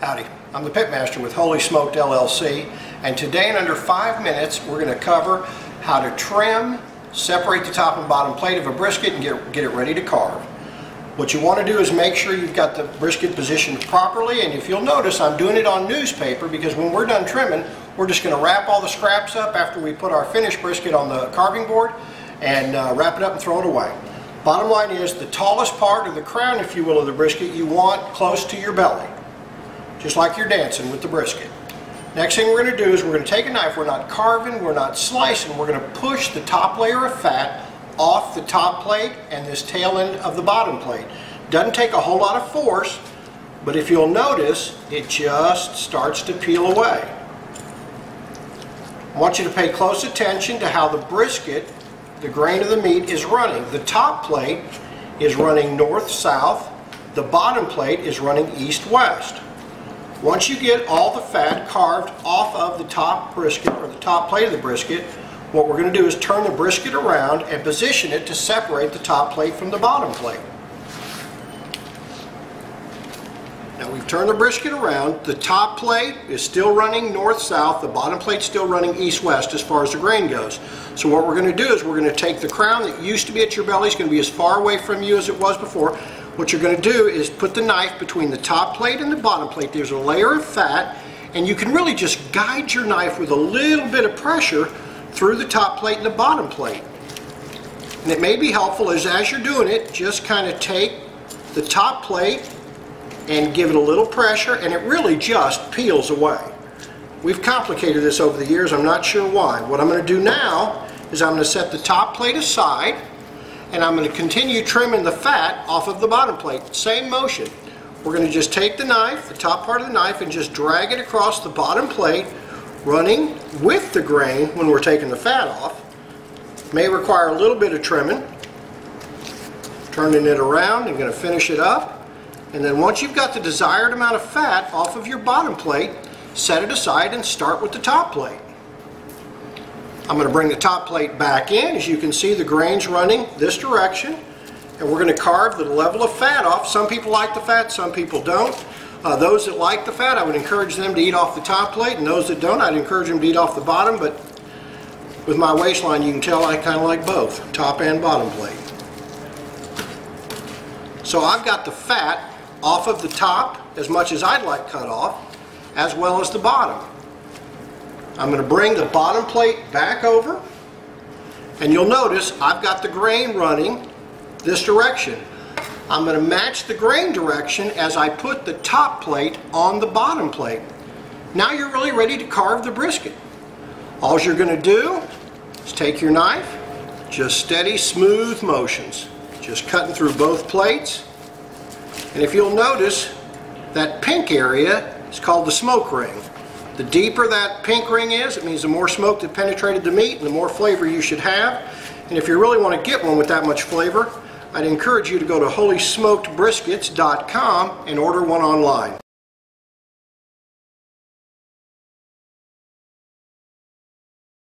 Howdy, I'm the Pitmaster with Holy Smoked LLC, and today in under 5 minutes we're going to cover how to trim, separate the top and bottom plate of a brisket and get it ready to carve. What you want to do is make sure you've got the brisket positioned properly, and if you'll notice I'm doing it on newspaper because when we're done trimming we're just going to wrap all the scraps up after we put our finished brisket on the carving board and wrap it up and throw it away. Bottom line is the tallest part, or the crown if you will, of the brisket you want close to your belly. Just like you're dancing with the brisket. Next thing we're going to do is we're going to take a knife. We're not carving, we're not slicing. We're going to push the top layer of fat off the top plate and this tail end of the bottom plate. Doesn't take a whole lot of force, but if you'll notice, it just starts to peel away. I want you to pay close attention to how the brisket, the grain of the meat, is running. The top plate is running north-south. The bottom plate is running east-west. Once you get all the fat carved off of the top brisket, or the top plate of the brisket, what we're going to do is turn the brisket around and position it to separate the top plate from the bottom plate. Now we've turned the brisket around. The top plate is still running north-south. The bottom plate's still running east-west as far as the grain goes. So what we're going to do is we're going to take the crown that used to be at your belly, is going to be as far away from you as it was before. What you're going to do is put the knife between the top plate and the bottom plate. There's a layer of fat, and you can really just guide your knife with a little bit of pressure through the top plate and the bottom plate. And it may be helpful as you're doing it, just kind of take the top plate and give it a little pressure, and it really just peels away. We've complicated this over the years. I'm not sure why. What I'm going to do now is I'm going to set the top plate aside, and I'm going to continue trimming the fat off of the bottom plate. Same motion. We're going to just take the knife, the top part of the knife, and just drag it across the bottom plate, running with the grain when we're taking the fat off. May require a little bit of trimming. Turning it around and going to finish it up. And then once you've got the desired amount of fat off of your bottom plate, set it aside and start with the top plate. I'm going to bring the top plate back in. As you can see, the grain's running this direction, and we're going to carve the level of fat off. Some people like the fat, some people don't. Those that like the fat, I would encourage them to eat off the top plate, and those that don't, I'd encourage them to eat off the bottom, but with my waistline you can tell I kind of like both, top and bottom plate. So I've got the fat off of the top as much as I'd like cut off, as well as the bottom. I'm going to bring the bottom plate back over, and you'll notice I've got the grain running this direction. I'm going to match the grain direction as I put the top plate on the bottom plate. Now you're really ready to carve the brisket. All you're going to do is take your knife, just steady, smooth motions, just cutting through both plates. And if you'll notice, that pink area is called the smoke ring. The deeper that pink ring is, it means the more smoke that penetrated the meat and the more flavor you should have. And if you really want to get one with that much flavor, I'd encourage you to go to holysmokedbriskets.com and order one online.